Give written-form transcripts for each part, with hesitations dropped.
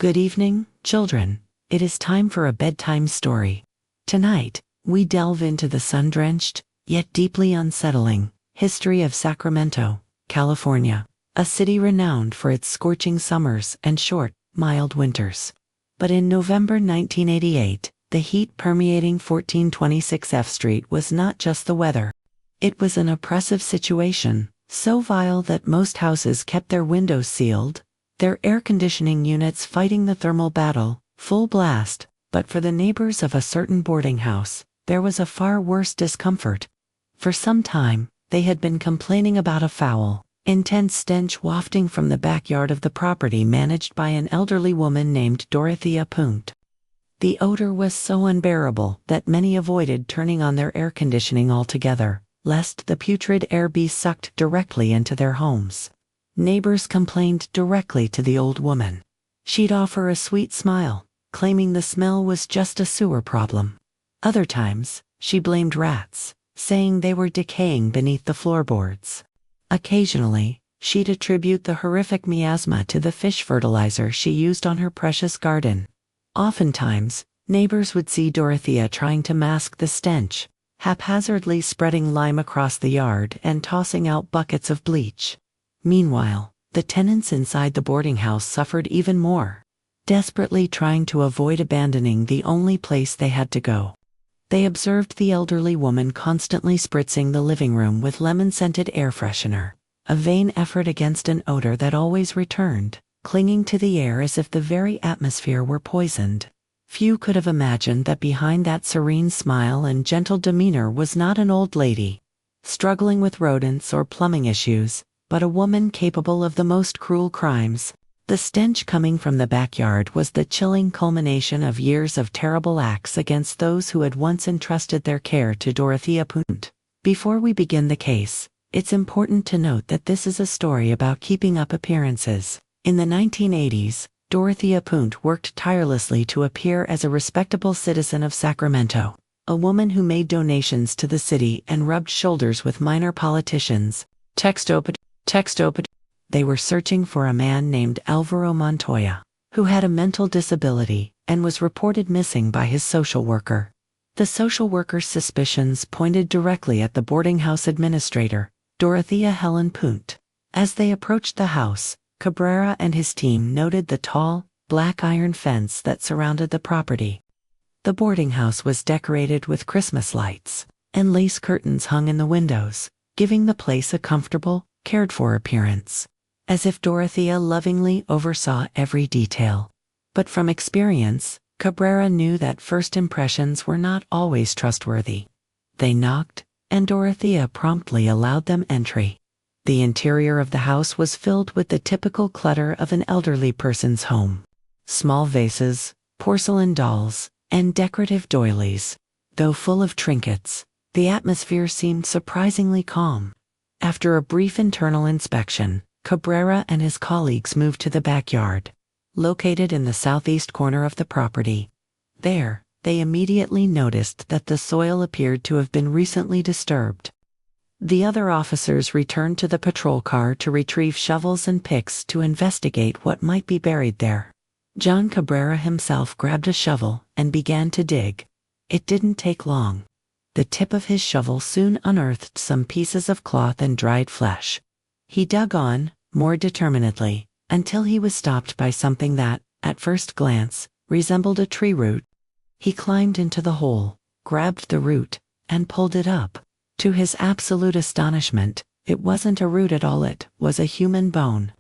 Good evening, children. It is time for a bedtime story. Tonight, we delve into the sun-drenched, yet deeply unsettling, history of Sacramento, California, a city renowned for its scorching summers and short, mild winters. But in November 1988, the heat permeating 1426 F Street was not just the weather. It was an oppressive situation, so vile that most houses kept their windows sealed, their air conditioning units fighting the thermal battle, full blast. But for the neighbors of a certain boarding house, there was a far worse discomfort. For some time, they had been complaining about a foul, intense stench wafting from the backyard of the property managed by an elderly woman named Dorothea Punt. The odor was so unbearable that many avoided turning on their air conditioning altogether, lest the putrid air be sucked directly into their homes. Neighbors complained directly to the old woman. She'd offer a sweet smile, claiming the smell was just a sewer problem. Other times, she blamed rats, saying they were decaying beneath the floorboards. Occasionally, she'd attribute the horrific miasma to the fish fertilizer she used on her precious garden. Oftentimes, neighbors would see Dorothea trying to mask the stench, haphazardly spreading lime across the yard and tossing out buckets of bleach. Meanwhile, the tenants inside the boarding house suffered even more, desperately trying to avoid abandoning the only place they had to go. They observed the elderly woman constantly spritzing the living room with lemon-scented air freshener, a vain effort against an odor that always returned, clinging to the air as if the very atmosphere were poisoned. Few could have imagined that behind that serene smile and gentle demeanor was not an old lady, struggling with rodents or plumbing issues, but a woman capable of the most cruel crimes. The stench coming from the backyard was the chilling culmination of years of terrible acts against those who had once entrusted their care to Dorothea Punt. Before we begin the case, it's important to note that this is a story about keeping up appearances. In the 1980s, Dorothea Punt worked tirelessly to appear as a respectable citizen of Sacramento, a woman who made donations to the city and rubbed shoulders with minor politicians. They were searching for a man named Alvaro Montoya, who had a mental disability and was reported missing by his social worker. The social worker's suspicions pointed directly at the boarding house administrator, Dorothea Helen Punt. As they approached the house, Cabrera and his team noted the tall, black iron fence that surrounded the property. The boarding house was decorated with Christmas lights, and lace curtains hung in the windows, giving the place a comfortable, cared-for appearance, as if Dorothea lovingly oversaw every detail. But from experience, Cabrera knew that first impressions were not always trustworthy. They knocked, and Dorothea promptly allowed them entry. The interior of the house was filled with the typical clutter of an elderly person's home. Small vases, porcelain dolls, and decorative doilies. Though full of trinkets, the atmosphere seemed surprisingly calm. After a brief internal inspection, Cabrera and his colleagues moved to the backyard, located in the southeast corner of the property. There, they immediately noticed that the soil appeared to have been recently disturbed. The other officers returned to the patrol car to retrieve shovels and picks to investigate what might be buried there. John Cabrera himself grabbed a shovel and began to dig. It didn't take long. The tip of his shovel soon unearthed some pieces of cloth and dried flesh. He dug on, more determinedly, until he was stopped by something that, at first glance, resembled a tree root. He climbed into the hole, grabbed the root, and pulled it up. To his absolute astonishment, it wasn't a root at all, it was a human bone.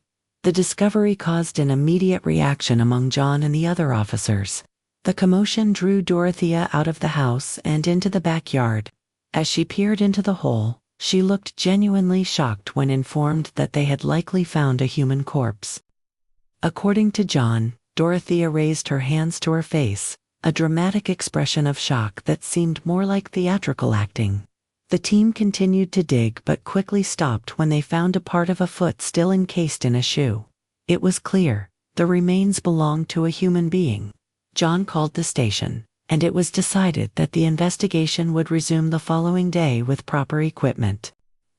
The discovery caused an immediate reaction among John and the other officers. The commotion drew Dorothea out of the house and into the backyard. As she peered into the hole, she looked genuinely shocked when informed that they had likely found a human corpse. According to John, Dorothea raised her hands to her face, a dramatic expression of shock that seemed more like theatrical acting. The team continued to dig but quickly stopped when they found a part of a foot still encased in a shoe. It was clear, the remains belonged to a human being. John called the station, and it was decided that the investigation would resume the following day with proper equipment.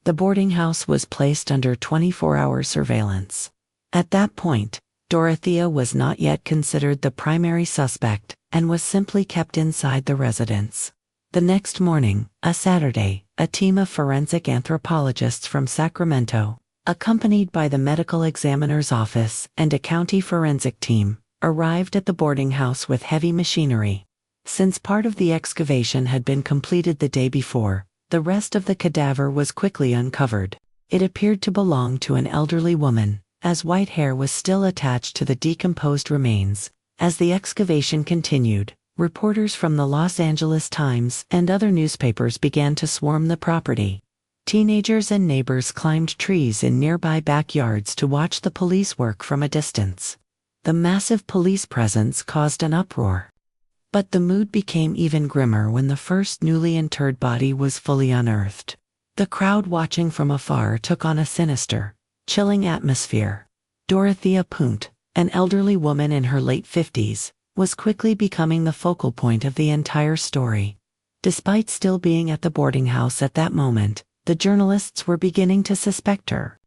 The boarding house was placed under 24-hour surveillance. At that point, Dorothea was not yet considered the primary suspect and was simply kept inside the residence. The next morning, a Saturday, a team of forensic anthropologists from Sacramento, accompanied by the medical examiner's office and a county forensic team, arrived at the boarding house with heavy machinery. Since part of the excavation had been completed the day before, the rest of the cadaver was quickly uncovered. It appeared to belong to an elderly woman, as white hair was still attached to the decomposed remains. As the excavation continued, reporters from the Los Angeles Times and other newspapers began to swarm the property. Teenagers and neighbors climbed trees in nearby backyards to watch the police work from a distance. The massive police presence caused an uproar. But the mood became even grimmer when the first newly interred body was fully unearthed. The crowd watching from afar took on a sinister, chilling atmosphere. Dorothea Punt, an elderly woman in her late 50s, was quickly becoming the focal point of the entire story. Despite still being at the boarding house at that moment, the journalists were beginning to suspect her.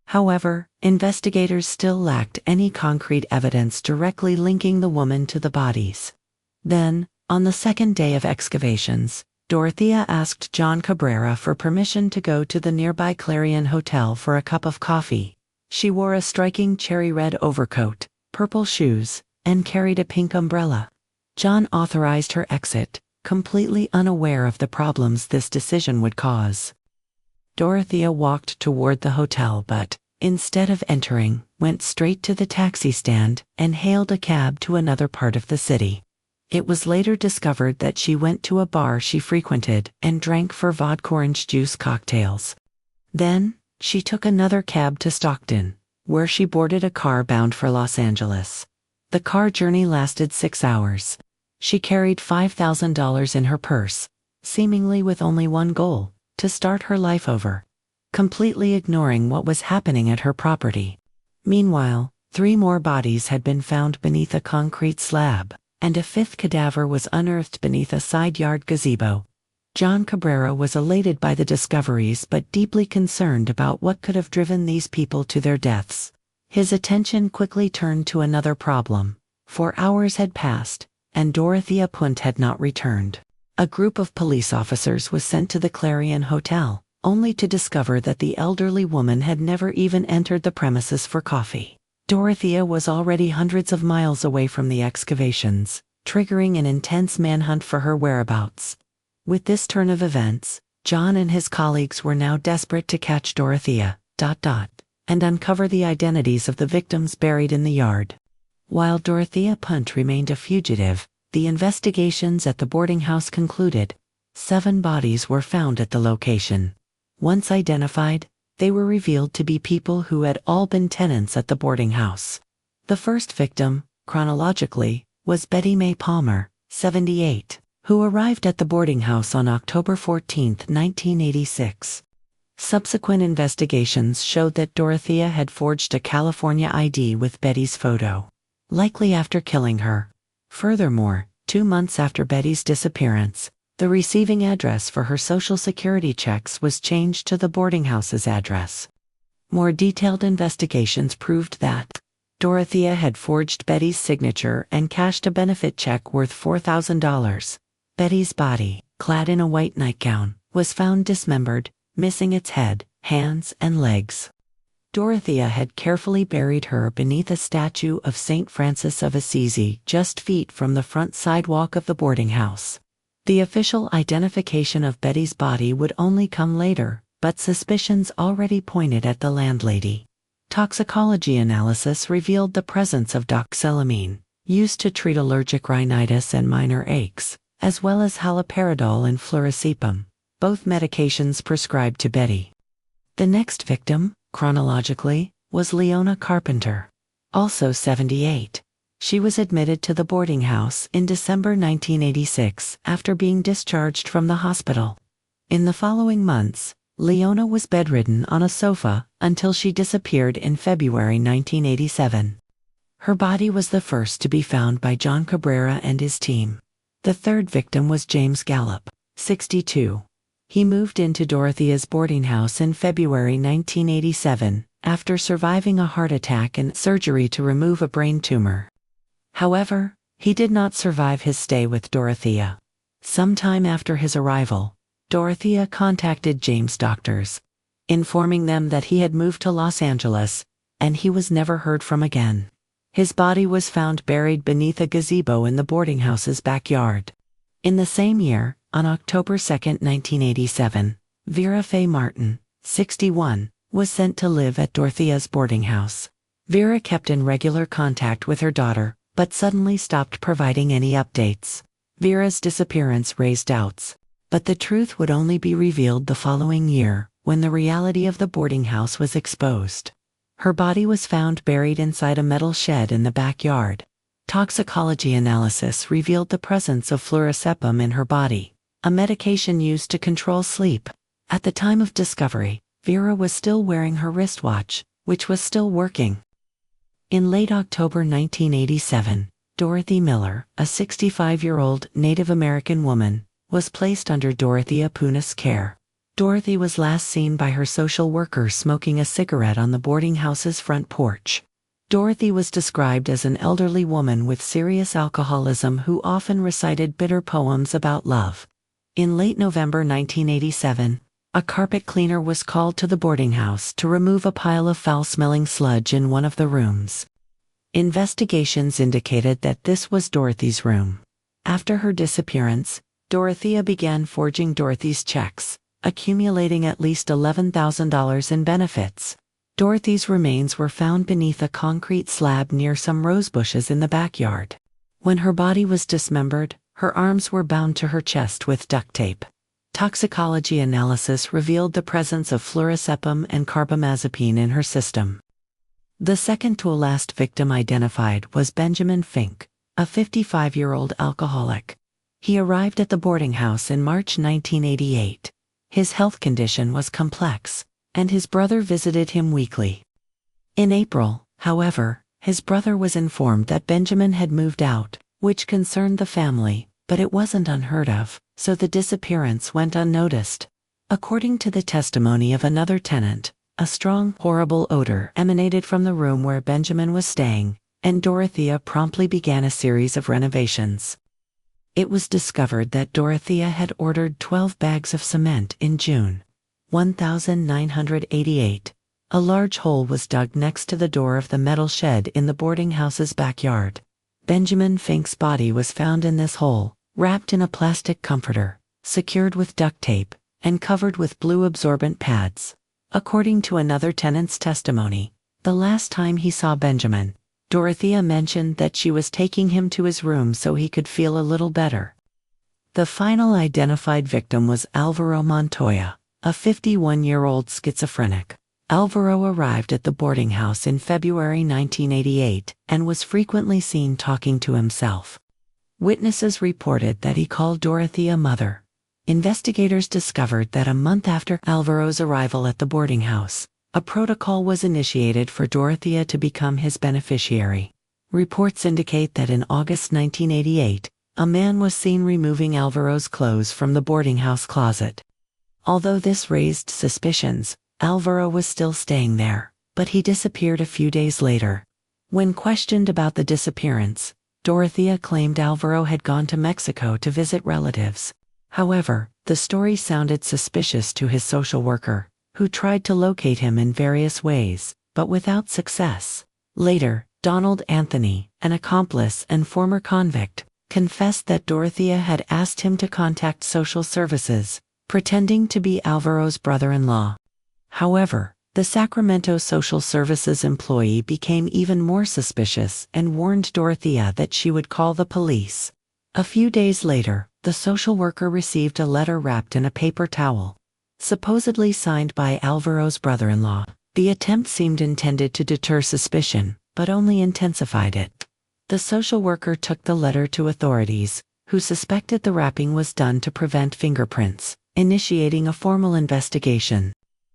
However, investigators still lacked any concrete evidence directly linking the woman to the bodies. Then, on the second day of excavations, Dorothea asked John Cabrera for permission to go to the nearby Clarion Hotel for a cup of coffee. She wore a striking cherry-red overcoat, purple shoes, and carried a pink umbrella. John authorized her exit, completely unaware of the problems this decision would cause. Dorothea walked toward the hotel but, instead of entering, went straight to the taxi stand and hailed a cab to another part of the city. It was later discovered that she went to a bar she frequented and drank for vodka orange juice cocktails. Then, she took another cab to Stockton, where she boarded a car bound for Los Angeles. The car journey lasted 6 hours. She carried $5,000 in her purse, seemingly with only one goal: to start her life over, completely ignoring what was happening at her property. Meanwhile, 3 more bodies had been found beneath a concrete slab, and a 5th cadaver was unearthed beneath a side yard gazebo. John Cabrera was elated by the discoveries but deeply concerned about what could have driven these people to their deaths. His attention quickly turned to another problem. 4 hours had passed, and Dorothea Punt had not returned. A group of police officers was sent to the Clarion Hotel, only to discover that the elderly woman had never even entered the premises for coffee. Dorothea was already hundreds of miles away from the excavations, triggering an intense manhunt for her whereabouts. With this turn of events, John and his colleagues were now desperate to catch Dorothea, and uncover the identities of the victims buried in the yard. While Dorothea Punt remained a fugitive, the investigations at the boarding house concluded. 7 bodies were found at the location. Once identified, they were revealed to be people who had all been tenants at the boarding house. The first victim, chronologically, was Betty Mae Palmer, 78, who arrived at the boarding house on October 14, 1986. Subsequent investigations showed that Dorothea had forged a California ID with Betty's photo, likely after killing her. Furthermore, 2 months after Betty's disappearance, the receiving address for her Social Security checks was changed to the boarding house's address. More detailed investigations proved that Dorothea had forged Betty's signature and cashed a benefit check worth $4,000. Betty's body, clad in a white nightgown, was found dismembered, missing its head, hands, and legs. Dorothea had carefully buried her beneath a statue of St. Francis of Assisi just feet from the front sidewalk of the boarding house. The official identification of Betty's body would only come later, but suspicions already pointed at the landlady. Toxicology analysis revealed the presence of doxylamine, used to treat allergic rhinitis and minor aches, as well as haloperidol and flurazepam, both medications prescribed to Betty. The next victim, chronologically, was Leona Carpenter, also 78. She was admitted to the boarding house in December 1986 after being discharged from the hospital. In the following months, Leona was bedridden on a sofa until she disappeared in February 1987. Her body was the first to be found by John Cabrera and his team. The third victim was James Gallup, 62. He moved into Dorothea's boarding house in February 1987 after surviving a heart attack and surgery to remove a brain tumor. However, he did not survive his stay with Dorothea. Sometime after his arrival, Dorothea contacted James' doctors, informing them that he had moved to Los Angeles, and he was never heard from again. His body was found buried beneath a gazebo in the boarding house's backyard. In the same year, on October 2, 1987, Vera Faye Martin, 61, was sent to live at Dorothea's boarding house. Vera kept in regular contact with her daughter, but suddenly stopped providing any updates. Vera's disappearance raised doubts, but the truth would only be revealed the following year, when the reality of the boarding house was exposed. Her body was found buried inside a metal shed in the backyard. Toxicology analysis revealed the presence of flurazepam in her body, a medication used to control sleep. At the time of discovery, Vera was still wearing her wristwatch, which was still working. In late October 1987, Dorothy Miller, a 65-year-old Native American woman, was placed under Dorothea Puna's care. Dorothy was last seen by her social worker smoking a cigarette on the boarding house's front porch. Dorothy was described as an elderly woman with serious alcoholism who often recited bitter poems about love. In late November 1987, a carpet cleaner was called to the boarding house to remove a pile of foul-smelling sludge in one of the rooms. Investigations indicated that this was Dorothy's room. After her disappearance, Dorothea began forging Dorothy's checks, accumulating at least $11,000 in benefits. Dorothy's remains were found beneath a concrete slab near some rose bushes in the backyard. When her body was dismembered, her arms were bound to her chest with duct tape. Toxicology analysis revealed the presence of flurazepam and carbamazepine in her system. The second to last victim identified was Benjamin Fink, a 55-year-old alcoholic. He arrived at the boarding house in March 1988. His health condition was complex, and his brother visited him weekly. In April, however, his brother was informed that Benjamin had moved out, which concerned the family, but it wasn't unheard of, so the disappearance went unnoticed. According to the testimony of another tenant, a strong, horrible odor emanated from the room where Benjamin was staying, and Dorothea promptly began a series of renovations. It was discovered that Dorothea had ordered 12 bags of cement in June 1988. A large hole was dug next to the door of the metal shed in the boarding house's backyard. Benjamin Fink's body was found in this hole, wrapped in a plastic comforter, secured with duct tape, and covered with blue absorbent pads. According to another tenant's testimony, the last time he saw Benjamin, Dorothea mentioned that she was taking him to his room so he could feel a little better. The final identified victim was Alvaro Montoya, a 51-year-old schizophrenic. Alvaro arrived at the boarding house in February 1988 and was frequently seen talking to himself. Witnesses reported that he called Dorothea mother. Investigators discovered that a month after Alvaro's arrival at the boarding house, a protocol was initiated for Dorothea to become his beneficiary. Reports indicate that in August 1988, a man was seen removing Alvaro's clothes from the boarding house closet. Although this raised suspicions, Alvaro was still staying there, but he disappeared a few days later. When questioned about the disappearance, Dorothea claimed Alvaro had gone to Mexico to visit relatives. However, the story sounded suspicious to his social worker, who tried to locate him in various ways, but without success. Later, Donald Anthony, an accomplice and former convict, confessed that Dorothea had asked him to contact social services, pretending to be Alvaro's brother-in-law. However, the Sacramento Social Services employee became even more suspicious and warned Dorothea that she would call the police. A few days later, the social worker received a letter wrapped in a paper towel, supposedly signed by Alvaro's brother-in-law. The attempt seemed intended to deter suspicion, but only intensified it. The social worker took the letter to authorities, who suspected the wrapping was done to prevent fingerprints, initiating a formal investigation.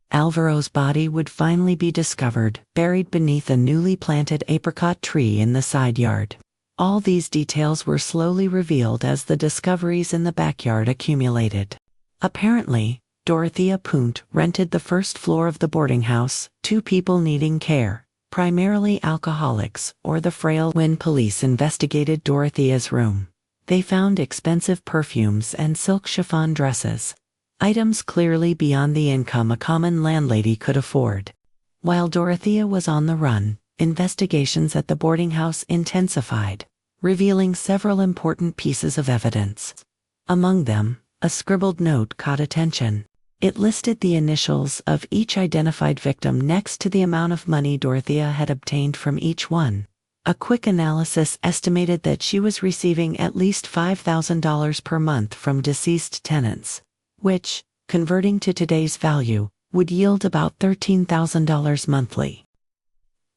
Alvaro's body would finally be discovered, buried beneath a newly planted apricot tree in the side yard. All these details were slowly revealed as the discoveries in the backyard accumulated. Apparently, Dorothea Punt rented the first floor of the boarding house, two people needing care, primarily alcoholics or the frail. When police investigated Dorothea's room, they found expensive perfumes and silk chiffon dresses, items clearly beyond the income a common landlady could afford. While Dorothea was on the run, investigations at the boarding house intensified, revealing several important pieces of evidence. Among them, a scribbled note caught attention. It listed the initials of each identified victim next to the amount of money Dorothea had obtained from each one. A quick analysis estimated that she was receiving at least $5,000 per month from deceased tenants, which, converting to today's value, would yield about $13,000 monthly.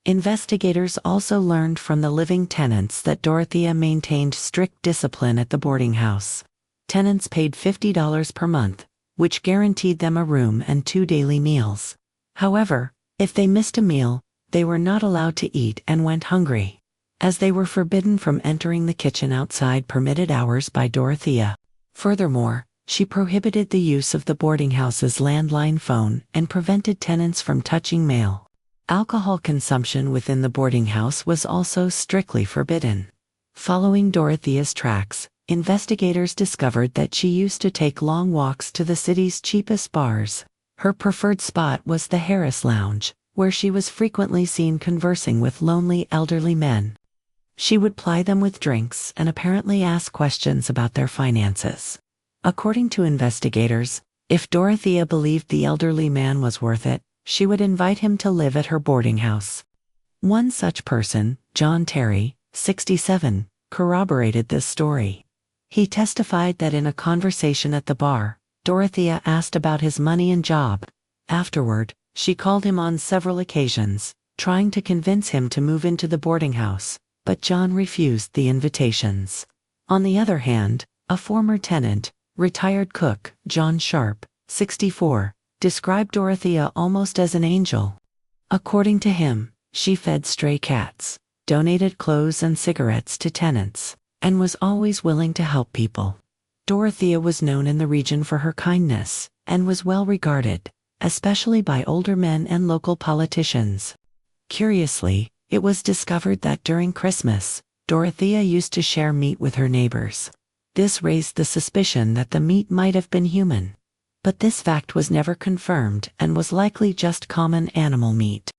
Investigators also learned from the living tenants that Dorothea maintained strict discipline at the boarding house. Tenants paid $50 per month, which guaranteed them a room and 2 daily meals. However, if they missed a meal, they were not allowed to eat and went hungry, as they were forbidden from entering the kitchen outside permitted hours by Dorothea. Furthermore, she prohibited the use of the boarding house's landline phone and prevented tenants from touching mail. Alcohol consumption within the boarding house was also strictly forbidden. Following Dorothea's tracks, investigators discovered that she used to take long walks to the city's cheapest bars. Her preferred spot was the Harris Lounge, where she was frequently seen conversing with lonely elderly men. She would ply them with drinks and apparently ask questions about their finances. According to investigators, if Dorothea believed the elderly man was worth it, she would invite him to live at her boarding house. One such person, John Terry, 67, corroborated this story. He testified that in a conversation at the bar, Dorothea asked about his money and job. Afterward, she called him on several occasions, trying to convince him to move into the boarding house, but John refused the invitations. On the other hand, a former tenant, retired cook, John Sharp, 64, described Dorothea almost as an angel. According to him, she fed stray cats, donated clothes and cigarettes to tenants, and was always willing to help people. Dorothea was known in the region for her kindness, and was well regarded, especially by older men and local politicians. Curiously, it was discovered that during Christmas, Dorothea used to share meat with her neighbors. This raised the suspicion that the meat might have been human. But this fact was never confirmed and was likely just common animal meat.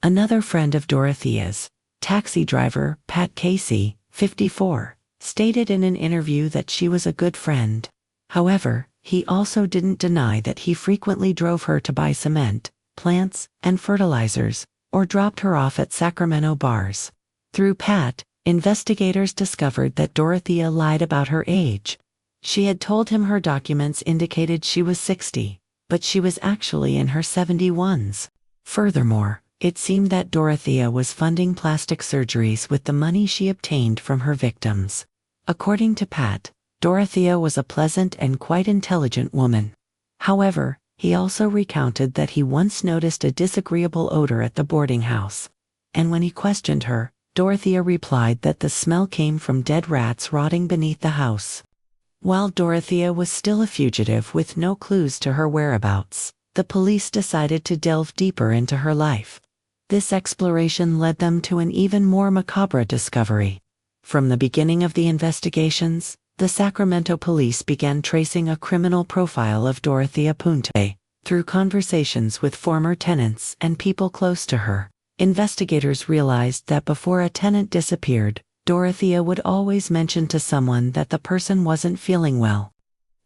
Another friend of Dorothea's, taxi driver Pat Casey, 54, stated in an interview that she was a good friend. However, he also didn't deny that he frequently drove her to buy cement, plants, and fertilizers, or dropped her off at Sacramento bars. Through Pat, investigators discovered that Dorothea lied about her age. She had told him her documents indicated she was 60, but she was actually in her 71s. Furthermore, it seemed that Dorothea was funding plastic surgeries with the money she obtained from her victims. According to Pat, Dorothea was a pleasant and quite intelligent woman. However, he also recounted that he once noticed a disagreeable odor at the boarding house, and when he questioned her, Dorothea replied that the smell came from dead rats rotting beneath the house. While Dorothea was still a fugitive with no clues to her whereabouts, the police decided to delve deeper into her life. This exploration led them to an even more macabre discovery. From the beginning of the investigations, the Sacramento police began tracing a criminal profile of Dorothea Punt. Through conversations with former tenants and people close to her, investigators realized that before a tenant disappeared, Dorothea would always mention to someone that the person wasn't feeling well.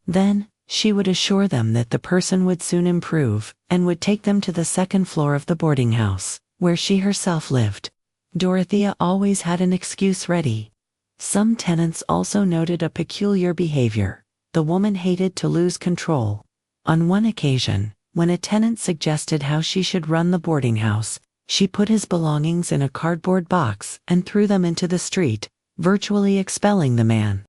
Then, she would assure them that the person would soon improve and would take them to the second floor of the boarding house, where she herself lived. Dorothea always had an excuse ready. Some tenants also noted a peculiar behavior. The woman hated to lose control. On one occasion, when a tenant suggested how she should run the boarding house, she put his belongings in a cardboard box and threw them into the street, virtually expelling the man.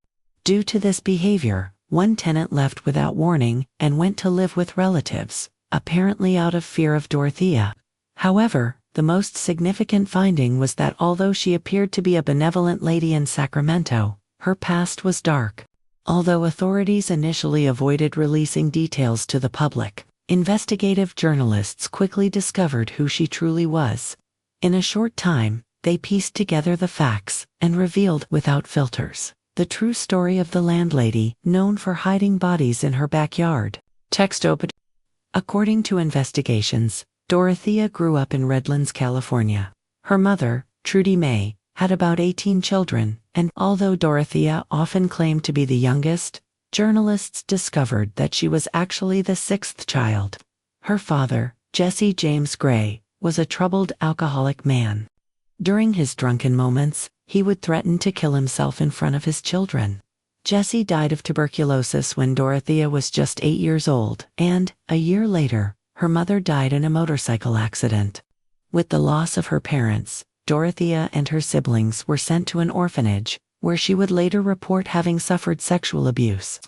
Due to this behavior, one tenant left without warning and went to live with relatives, apparently out of fear of Dorothea. However, the most significant finding was that although she appeared to be a benevolent lady in Sacramento, her past was dark. Although authorities initially avoided releasing details to the public, investigative journalists quickly discovered who she truly was. In a short time, they pieced together the facts and revealed, without filters, the true story of the landlady, known for hiding bodies in her backyard. Text open. According to investigations, Dorothea grew up in Redlands, California. Her mother, Trudy May, had about 18 children, and although Dorothea often claimed to be the youngest, journalists discovered that she was actually the sixth child. Her father, Jesse James Gray, was a troubled alcoholic man. During his drunken moments, he would threaten to kill himself in front of his children. Jesse died of tuberculosis when Dorothea was just 8 years old, and, a year later, her mother died in a motorcycle accident. With the loss of her parents, Dorothea and her siblings were sent to an orphanage, where she would later report having suffered sexual abuse.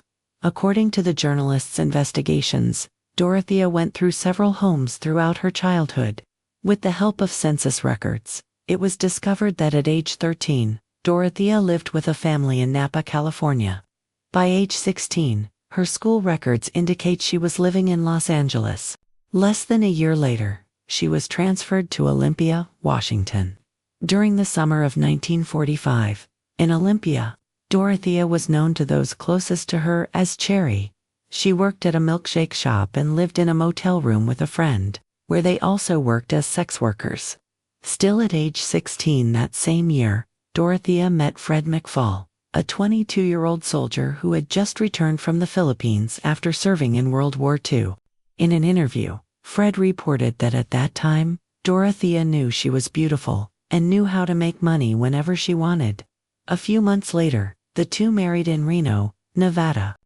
According to the journalists' investigations, Dorothea went through several homes throughout her childhood. With the help of census records, it was discovered that at age 13, Dorothea lived with a family in Napa, California. By age 16, her school records indicate she was living in Los Angeles. Less than a year later, she was transferred to Olympia, Washington. During the summer of 1945, in Olympia, Dorothea was known to those closest to her as Cherry. She worked at a milkshake shop and lived in a motel room with a friend, where they also worked as sex workers. Still at age 16 that same year, Dorothea met Fred McFall, a 22-year-old soldier who had just returned from the Philippines after serving in World War II. In an interview, Fred reported that at that time, Dorothea knew she was beautiful and knew how to make money whenever she wanted. A few months later, the two married in Reno, Nevada.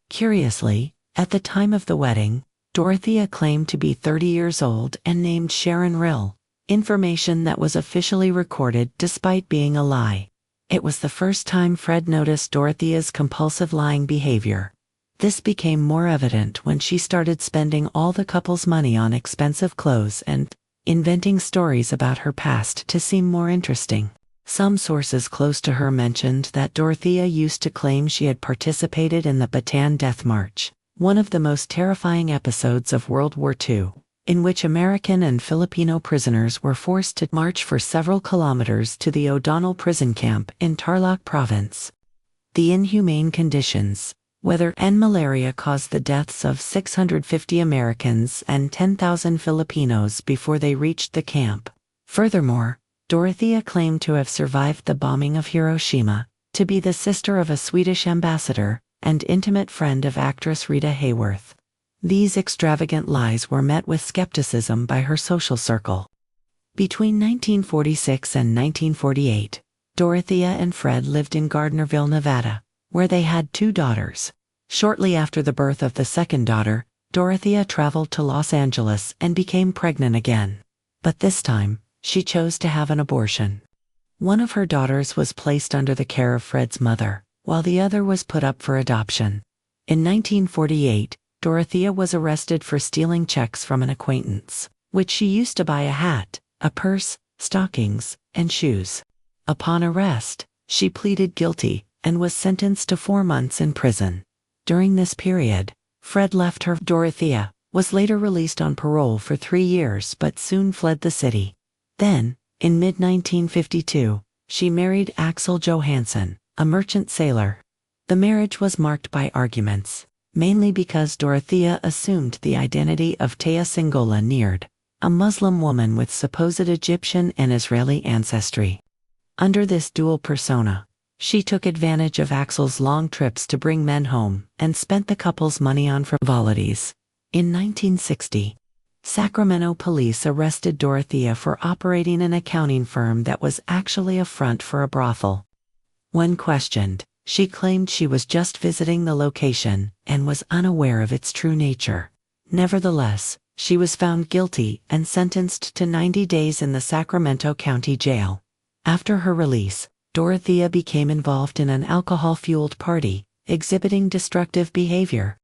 Curiously, at the time of the wedding, Dorothea claimed to be 30 years old and named Sharon Rill, information that was officially recorded despite being a lie. It was the first time Fred noticed Dorothea's compulsive lying behavior. This became more evident when she started spending all the couple's money on expensive clothes and inventing stories about her past to seem more interesting. Some sources close to her mentioned that Dorothea used to claim she had participated in the Bataan Death March, one of the most terrifying episodes of World War II, in which American and Filipino prisoners were forced to march for several kilometers to the O'Donnell prison camp in Tarlac province. The inhumane conditions, weather and malaria caused the deaths of 650 Americans and 10,000 Filipinos before they reached the camp. Furthermore, Dorothea claimed to have survived the bombing of Hiroshima, to be the sister of a Swedish ambassador, and intimate friend of actress Rita Hayworth. These extravagant lies were met with skepticism by her social circle. Between 1946 and 1948, Dorothea and Fred lived in Gardnerville, Nevada, where they had 2 daughters. Shortly after the birth of the second daughter, Dorothea traveled to Los Angeles and became pregnant again. But this time, she chose to have an abortion. One of her daughters was placed under the care of Fred's mother, while the other was put up for adoption. In 1948, Dorothea was arrested for stealing checks from an acquaintance, which she used to buy a hat, a purse, stockings, and shoes. Upon arrest, she pleaded guilty and was sentenced to 4 months in prison. During this period, Fred left her. Dorothea was later released on parole for 3 years but soon fled the city. Then, in mid-1952, she married Axel Johansson, a merchant sailor. The marriage was marked by arguments, mainly because Dorothea assumed the identity of Tea Singola Neard, a Muslim woman with supposed Egyptian and Israeli ancestry. Under this dual persona, she took advantage of Axel's long trips to bring men home and spent the couple's money on frivolities. In 1960, Sacramento police arrested Dorothea for operating an accounting firm that was actually a front for a brothel. When questioned, she claimed she was just visiting the location and was unaware of its true nature. Nevertheless, she was found guilty and sentenced to 90 days in the Sacramento County Jail. After her release, Dorothea became involved in an alcohol-fueled party, exhibiting destructive behavior.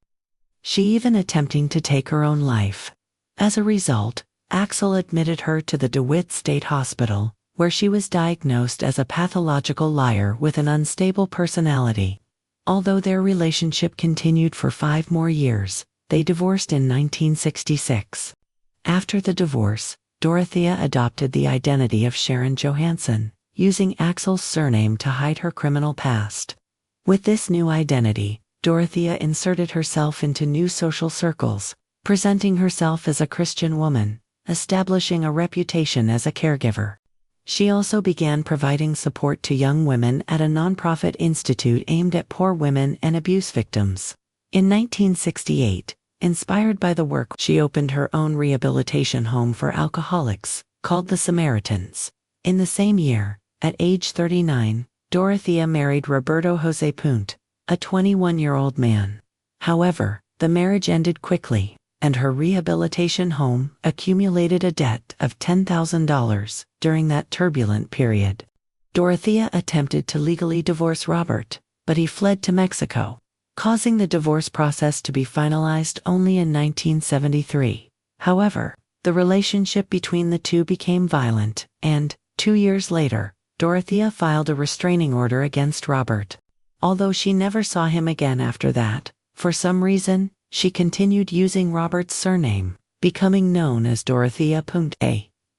She even attempting to take her own life. As a result, Axel admitted her to the DeWitt State Hospital, where she was diagnosed as a pathological liar with an unstable personality. Although their relationship continued for 5 more years, they divorced in 1966. After the divorce, Dorothea adopted the identity of Sharon Johansson, using Axel's surname to hide her criminal past. With this new identity, Dorothea inserted herself into new social circles, presenting herself as a Christian woman, establishing a reputation as a caregiver. She also began providing support to young women at a nonprofit institute aimed at poor women and abuse victims. In 1968, inspired by the work, she opened her own rehabilitation home for alcoholics, called the Samaritans. In the same year, at age 39, Dorothea married Roberto Jose Punt, a 21-year-old man. However, the marriage ended quickly, and her rehabilitation home accumulated a debt of $10,000 during that turbulent period. Dorothea attempted to legally divorce Robert, but he fled to Mexico, causing the divorce process to be finalized only in 1973. However, the relationship between the two became violent, and, 2 years later, Dorothea filed a restraining order against Robert. Although she never saw him again after that, for some reason, she continued using Robert's surname, becoming known as Dorothea Punt.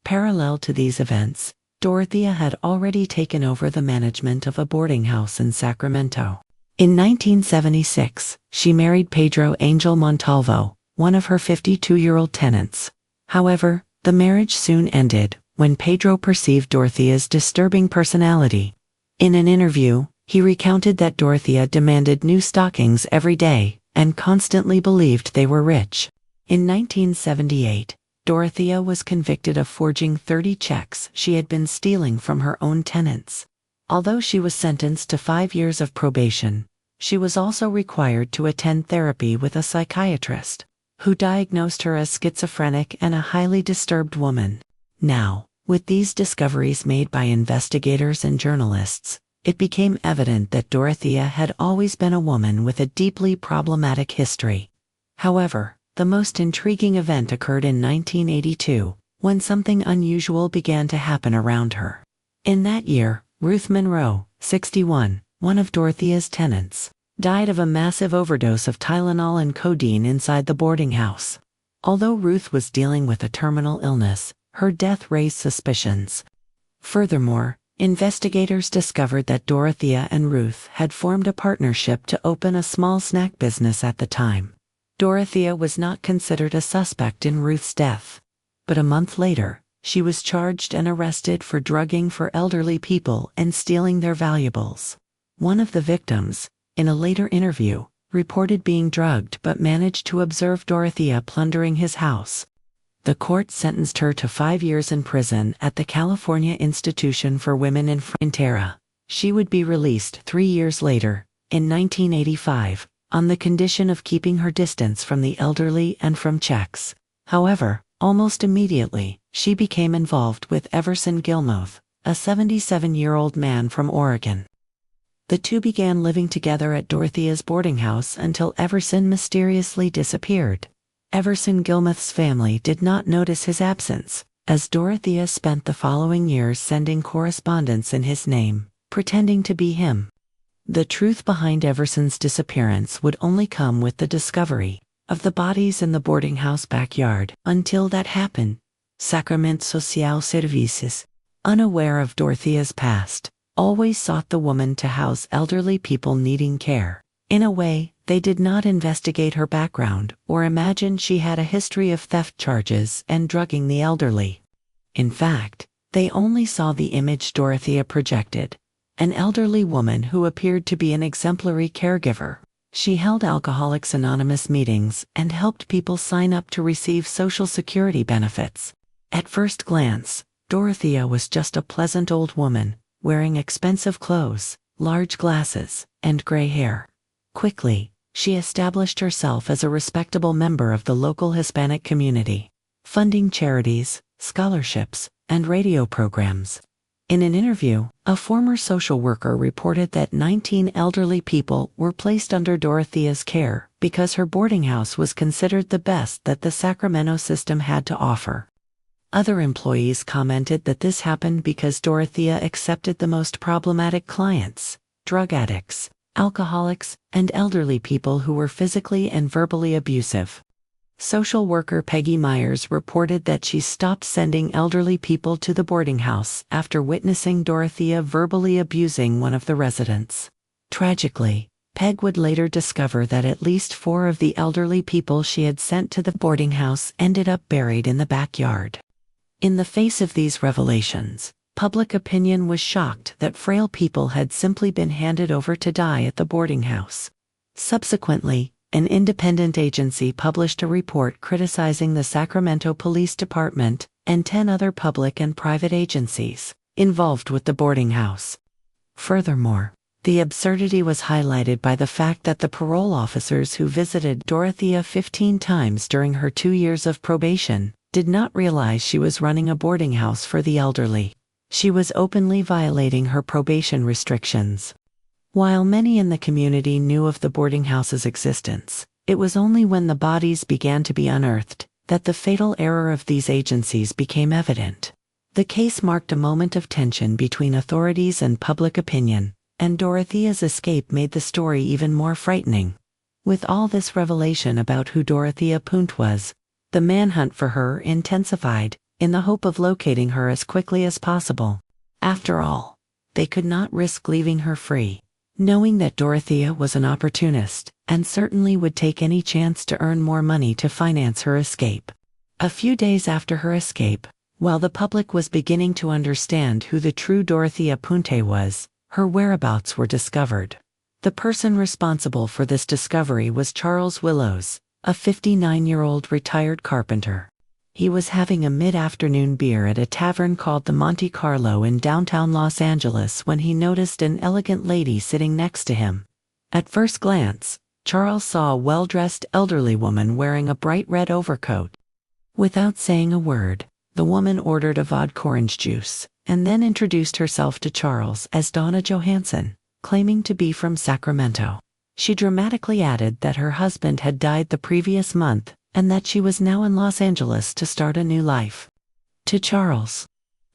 Parallel to these events, Dorothea had already taken over the management of a boarding house in Sacramento. In 1976, she married Pedro Angel Montalvo, one of her 52-year-old tenants. However, the marriage soon ended when Pedro perceived Dorothea's disturbing personality. In an interview, he recounted that Dorothea demanded new stockings every day and constantly believed they were rich. In 1978, Dorothea was convicted of forging 30 checks she had been stealing from her own tenants. Although she was sentenced to 5 years of probation, she was also required to attend therapy with a psychiatrist, who diagnosed her as schizophrenic and a highly disturbed woman. Now, with these discoveries made by investigators and journalists, it became evident that Dorothea had always been a woman with a deeply problematic history. However, the most intriguing event occurred in 1982, when something unusual began to happen around her. In that year, Ruth Monroe, 61, one of Dorothea's tenants, died of a massive overdose of Tylenol and codeine inside the boarding house. Although Ruth was dealing with a terminal illness, her death raised suspicions. Furthermore, investigators discovered that Dorothea and Ruth had formed a partnership to open a small snack business at the time. Dorothea was not considered a suspect in Ruth's death, but a month later, she was charged and arrested for drugging for elderly people and stealing their valuables. One of the victims, in a later interview, reported being drugged but managed to observe Dorothea plundering his house. The court sentenced her to 5 years in prison at the California Institution for Women in Frontera. She would be released 3 years later, in 1985, on the condition of keeping her distance from the elderly and from checks. However, almost immediately, she became involved with Everson Gilmoth, a 77-year-old man from Oregon. The two began living together at Dorothea's boarding house until Everson mysteriously disappeared. Everson Gilmoth's family did not notice his absence, as Dorothea spent the following years sending correspondence in his name, pretending to be him. The truth behind Everson's disappearance would only come with the discovery of the bodies in the boarding house backyard. Until that happened, Sacramento Social Services, unaware of Dorothea's past, always sought the woman to house elderly people needing care. In a way, they did not investigate her background or imagine she had a history of theft charges and drugging the elderly. In fact, they only saw the image Dorothea projected, an elderly woman who appeared to be an exemplary caregiver. She held Alcoholics Anonymous meetings and helped people sign up to receive Social Security benefits. At first glance, Dorothea was just a pleasant old woman, wearing expensive clothes, large glasses, and gray hair. Quickly, she established herself as a respectable member of the local Hispanic community, funding charities, scholarships, and radio programs. In an interview, a former social worker reported that 19 elderly people were placed under Dorothea's care because her boarding house was considered the best that the Sacramento system had to offer. Other employees commented that this happened because Dorothea accepted the most problematic clients, drug addicts, alcoholics, and elderly people who were physically and verbally abusive. Social worker Peggy Myers reported that she stopped sending elderly people to the boarding house after witnessing Dorothea verbally abusing one of the residents. Tragically, Peg would later discover that at least 4 of the elderly people she had sent to the boarding house ended up buried in the backyard. In the face of these revelations, public opinion was shocked that frail people had simply been handed over to die at the boarding house. Subsequently, an independent agency published a report criticizing the Sacramento Police Department and 10 other public and private agencies involved with the boarding house. Furthermore, the absurdity was highlighted by the fact that the parole officers who visited Dorothea 15 times during her 2 years of probation did not realize she was running a boarding house for the elderly. She was openly violating her probation restrictions. While many in the community knew of the boarding house's existence, it was only when the bodies began to be unearthed that the fatal error of these agencies became evident. The case marked a moment of tension between authorities and public opinion, and Dorothea's escape made the story even more frightening. With all this revelation about who Dorothea Punt was, the manhunt for her intensified, in the hope of locating her as quickly as possible. After all, they could not risk leaving her free, knowing that Dorothea was an opportunist and certainly would take any chance to earn more money to finance her escape. A few days after her escape, while the public was beginning to understand who the true Dorothea Punte was, her whereabouts were discovered. The person responsible for this discovery was Charles Willows, a 59-year-old retired carpenter. He was having a mid-afternoon beer at a tavern called the Monte Carlo in downtown Los Angeles when he noticed an elegant lady sitting next to him. At first glance, Charles saw a well-dressed elderly woman wearing a bright red overcoat. Without saying a word, the woman ordered a vodka orange juice, and then introduced herself to Charles as Donna Johansson, claiming to be from Sacramento. She dramatically added that her husband had died the previous month, and that she was now in Los Angeles to start a new life. To Charles,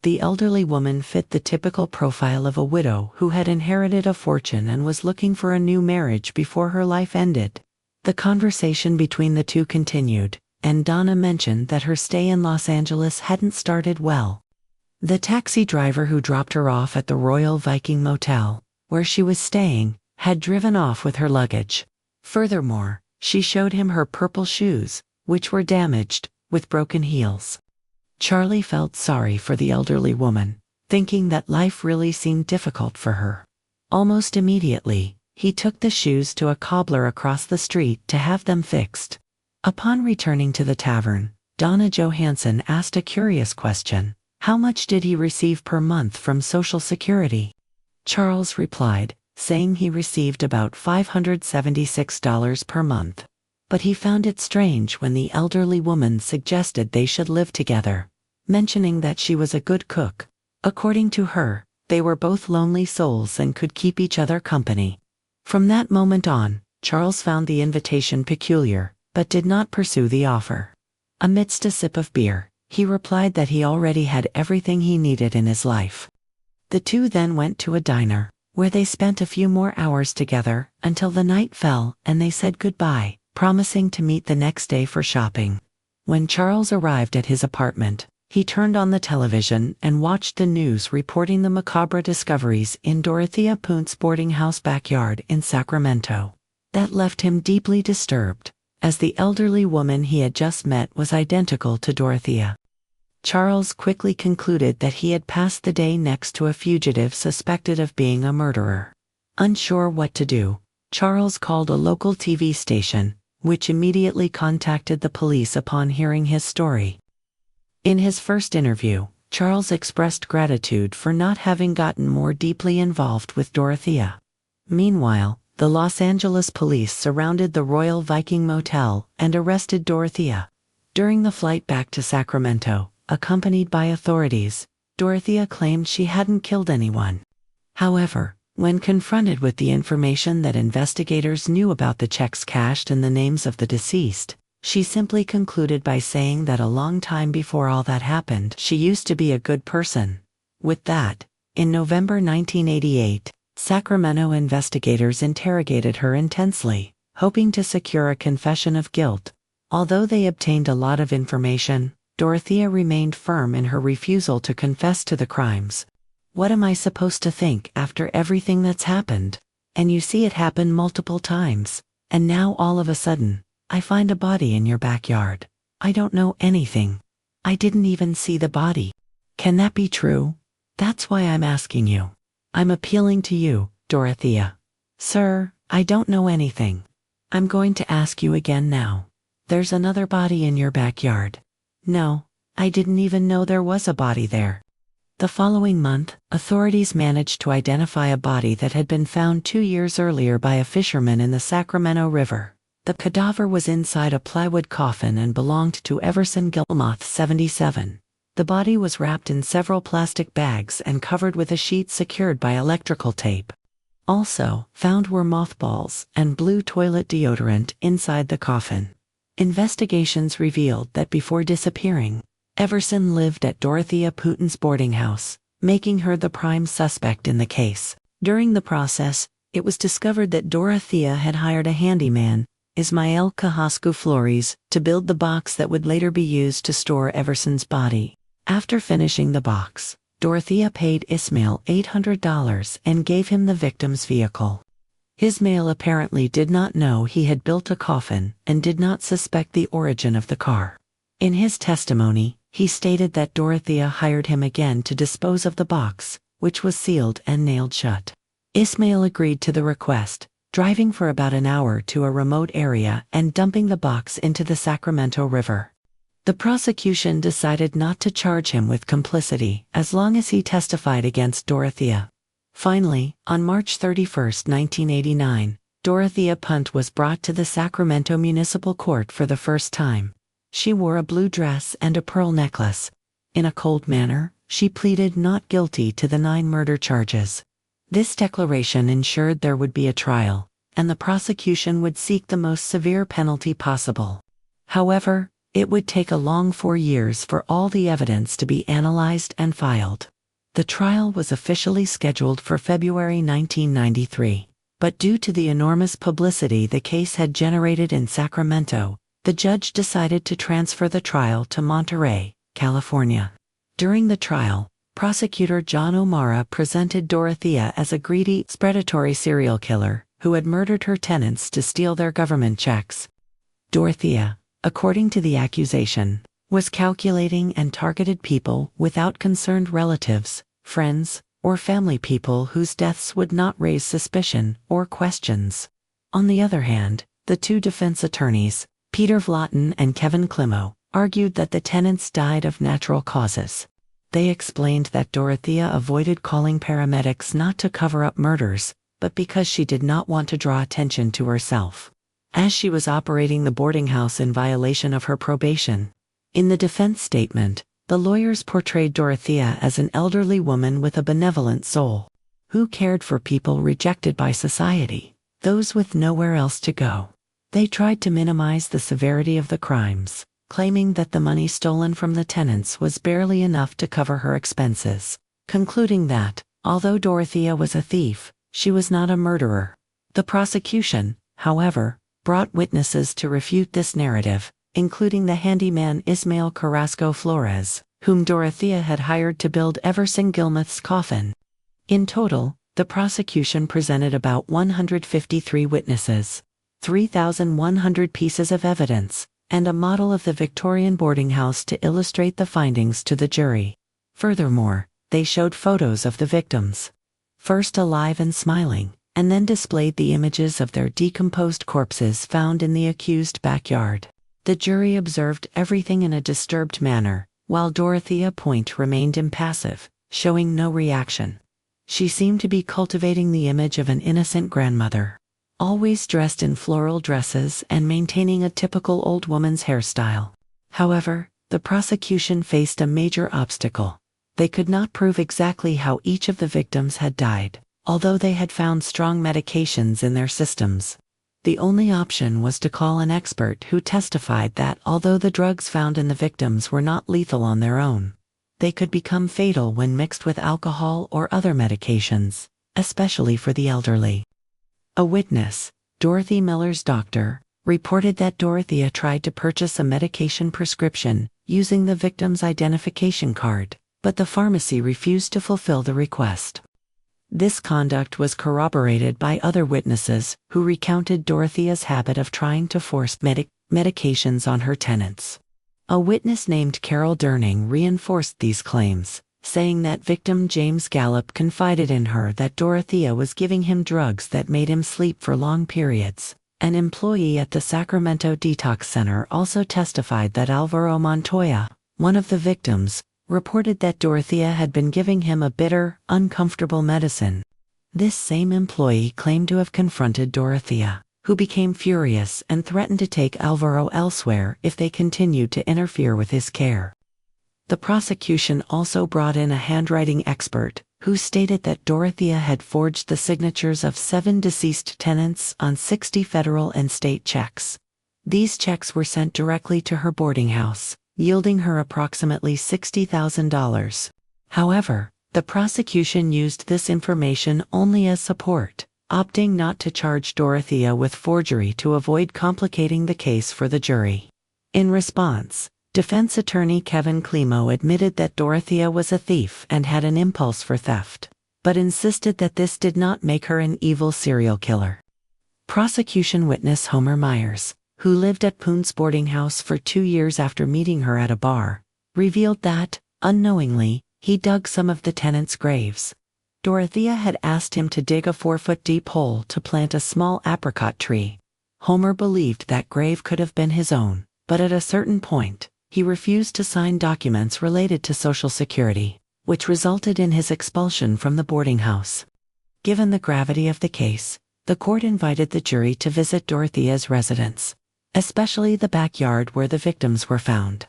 the elderly woman fit the typical profile of a widow who had inherited a fortune and was looking for a new marriage before her life ended. The conversation between the two continued, and Donna mentioned that her stay in Los Angeles hadn't started well. The taxi driver who dropped her off at the Royal Viking Motel, where she was staying, had driven off with her luggage. Furthermore, she showed him her purple shoes, which were damaged, with broken heels. Charlie felt sorry for the elderly woman, thinking that life really seemed difficult for her. Almost immediately, he took the shoes to a cobbler across the street to have them fixed. Upon returning to the tavern, Donna Johansson asked a curious question: how much did he receive per month from Social Security? Charles replied, saying he received about $576 per month. But he found it strange when the elderly woman suggested they should live together, mentioning that she was a good cook. According to her, they were both lonely souls and could keep each other company. From that moment on, Charles found the invitation peculiar, but did not pursue the offer. Amidst a sip of beer, he replied that he already had everything he needed in his life. The two then went to a diner, where they spent a few more hours together until the night fell and they said goodbye, promising to meet the next day for shopping. When Charles arrived at his apartment, he turned on the television and watched the news reporting the macabre discoveries in Dorothea Punt's boarding house backyard in Sacramento. That left him deeply disturbed, as the elderly woman he had just met was identical to Dorothea. Charles quickly concluded that he had passed the day next to a fugitive suspected of being a murderer. Unsure what to do, Charles called a local TV station, which immediately contacted the police upon hearing his story. In his first interview, Charles expressed gratitude for not having gotten more deeply involved with Dorothea. Meanwhile, the Los Angeles police surrounded the Royal Viking Motel and arrested Dorothea. During the flight back to Sacramento, accompanied by authorities, Dorothea claimed she hadn't killed anyone. However, when confronted with the information that investigators knew about the checks cashed and the names of the deceased, she simply concluded by saying that a long time before all that happened, she used to be a good person. With that, in November 1988, Sacramento investigators interrogated her intensely, hoping to secure a confession of guilt. Although they obtained a lot of information, Dorothea remained firm in her refusal to confess to the crimes. "What am I supposed to think after everything that's happened? And you see it happen multiple times. And now all of a sudden, I find a body in your backyard. I don't know anything. I didn't even see the body. Can that be true? That's why I'm asking you. I'm appealing to you, Dorothea." "Sir, I don't know anything. I'm going to ask you again now. There's another body in your backyard." "No, I didn't even know there was a body there." The following month, authorities managed to identify a body that had been found 2 years earlier by a fisherman in the Sacramento River. The cadaver was inside a plywood coffin and belonged to Everson Gilmoth, 77. The body was wrapped in several plastic bags and covered with a sheet secured by electrical tape. Also, found were mothballs and blue toilet deodorant inside the coffin. Investigations revealed that before disappearing, Everson lived at Dorothea Putin's boarding house, making her the prime suspect in the case. During the process, it was discovered that Dorothea had hired a handyman, Ismael Carrasco Flores, to build the box that would later be used to store Everson's body. After finishing the box, Dorothea paid Ismael $800 and gave him the victim's vehicle. Ismael apparently did not know he had built a coffin and did not suspect the origin of the car. In his testimony, he stated that Dorothea hired him again to dispose of the box, which was sealed and nailed shut. Ismael agreed to the request, driving for about an hour to a remote area and dumping the box into the Sacramento River. The prosecution decided not to charge him with complicity as long as he testified against Dorothea. Finally, on March 31, 1989, Dorothea Punt was brought to the Sacramento Municipal Court for the first time. She wore a blue dress and a pearl necklace. In a cold manner, she pleaded not guilty to the 9 murder charges. This declaration ensured there would be a trial, and the prosecution would seek the most severe penalty possible. However, it would take a long 4 years for all the evidence to be analyzed and filed. The trial was officially scheduled for February 1993, but due to the enormous publicity the case had generated in Sacramento, the judge decided to transfer the trial to Monterey, California. During the trial, prosecutor John O'Mara presented Dorothea as a greedy, predatory serial killer who had murdered her tenants to steal their government checks. Dorothea, according to the accusation, was calculating and targeted people without concerned relatives, friends, or family people whose deaths would not raise suspicion or questions. On the other hand, the 2 defense attorneys, Peter Vlotten and Kevin Klimo, argued that the tenants died of natural causes. They explained that Dorothea avoided calling paramedics not to cover up murders, but because she did not want to draw attention to herself, as she was operating the boarding house in violation of her probation. In the defense statement, the lawyers portrayed Dorothea as an elderly woman with a benevolent soul, who cared for people rejected by society, those with nowhere else to go. They tried to minimize the severity of the crimes, claiming that the money stolen from the tenants was barely enough to cover her expenses, concluding that, although Dorothea was a thief, she was not a murderer. The prosecution, however, brought witnesses to refute this narrative, including the handyman Ismael Carrasco Flores, whom Dorothea had hired to build Everson Gilmoth's coffin. In total, the prosecution presented about 153 witnesses, 3,100 pieces of evidence, and a model of the Victorian boarding house to illustrate the findings to the jury. Furthermore, they showed photos of the victims, first alive and smiling, and then displayed the images of their decomposed corpses found in the accused backyard. The jury observed everything in a disturbed manner, while Dorothea Point remained impassive, showing no reaction. She seemed to be cultivating the image of an innocent grandmother, always dressed in floral dresses and maintaining a typical old woman's hairstyle. However, the prosecution faced a major obstacle. They could not prove exactly how each of the victims had died, although they had found strong medications in their systems. The only option was to call an expert who testified that although the drugs found in the victims were not lethal on their own, they could become fatal when mixed with alcohol or other medications. especially for the elderly. A witness, Dorothy Miller's doctor, reported that Dorothea tried to purchase a medication prescription using the victim's identification card, but the pharmacy refused to fulfill the request. This conduct was corroborated by other witnesses who recounted Dorothea's habit of trying to force medications on her tenants. A witness named Carol Durning reinforced these claims, saying that victim James Gallup confided in her that Dorothea was giving him drugs that made him sleep for long periods. An employee at the Sacramento Detox Center also testified that Alvaro Montoya, one of the victims, reported that Dorothea had been giving him a bitter, uncomfortable medicine. This same employee claimed to have confronted Dorothea, who became furious and threatened to take Alvaro elsewhere if they continued to interfere with his care. The prosecution also brought in a handwriting expert, who stated that Dorothea had forged the signatures of 7 deceased tenants on 60 federal and state checks. These checks were sent directly to her boarding house, yielding her approximately $60,000. However, the prosecution used this information only as support, opting not to charge Dorothea with forgery to avoid complicating the case for the jury. In response, defense attorney Kevin Climo admitted that Dorothea was a thief and had an impulse for theft, but insisted that this did not make her an evil serial killer. Prosecution witness Homer Myers, who lived at Poon's boarding house for 2 years after meeting her at a bar, revealed that, unknowingly, he dug some of the tenants' graves. Dorothea had asked him to dig a 4-foot-deep hole to plant a small apricot tree. Homer believed that grave could have been his own, but at a certain point, he refused to sign documents related to Social Security, which resulted in his expulsion from the boarding house. Given the gravity of the case, the court invited the jury to visit Dorothea's residence, especially the backyard where the victims were found.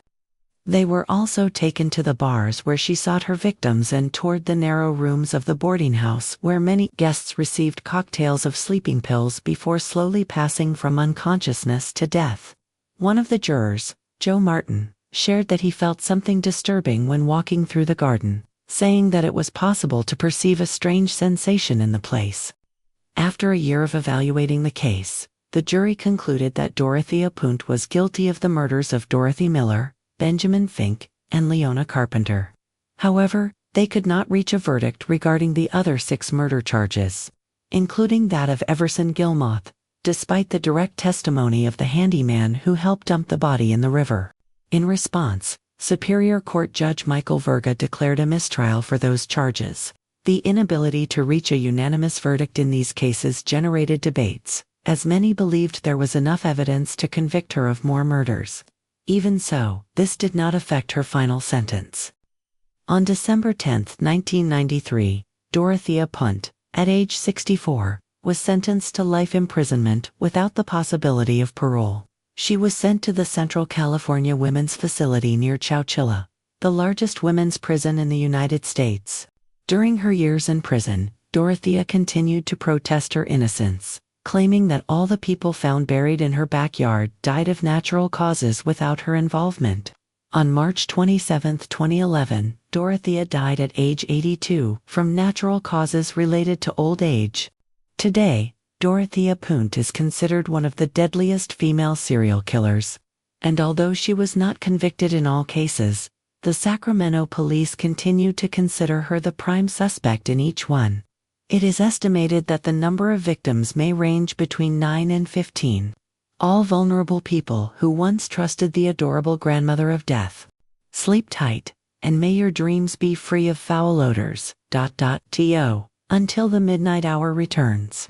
They were also taken to the bars where she sought her victims and toured the narrow rooms of the boarding house where many guests received cocktails of sleeping pills before slowly passing from unconsciousness to death. One of the jurors, Joe Martin, shared that he felt something disturbing when walking through the garden, saying that it was possible to perceive a strange sensation in the place. After a year of evaluating the case, the jury concluded that Dorothea Punt was guilty of the murders of Dorothy Miller, Benjamin Fink, and Leona Carpenter. However, they could not reach a verdict regarding the other 6 murder charges, including that of Everson Gilmoth, despite the direct testimony of the handyman who helped dump the body in the river. In response, Superior Court Judge Michael Verga declared a mistrial for those charges. The inability to reach a unanimous verdict in these cases generated debates, as many believed there was enough evidence to convict her of more murders. Even so, this did not affect her final sentence. On December 10, 1993, Dorothea Punt, at age 64, was sentenced to life imprisonment without the possibility of parole. She was sent to the Central California Women's Facility near Chowchilla, the largest women's prison in the United States. During her years in prison, Dorothea continued to protest her innocence, claiming that all the people found buried in her backyard died of natural causes without her involvement. On March 27, 2011, Dorothea died at age 82 from natural causes related to old age. Today, Dorothea Punt is considered one of the deadliest female serial killers, and although she was not convicted in all cases, the Sacramento police continue to consider her the prime suspect in each one. It is estimated that the number of victims may range between 9 and 15. All vulnerable people who once trusted the adorable grandmother of death. Sleep tight, and may your dreams be free of foul odors. Until the midnight hour returns.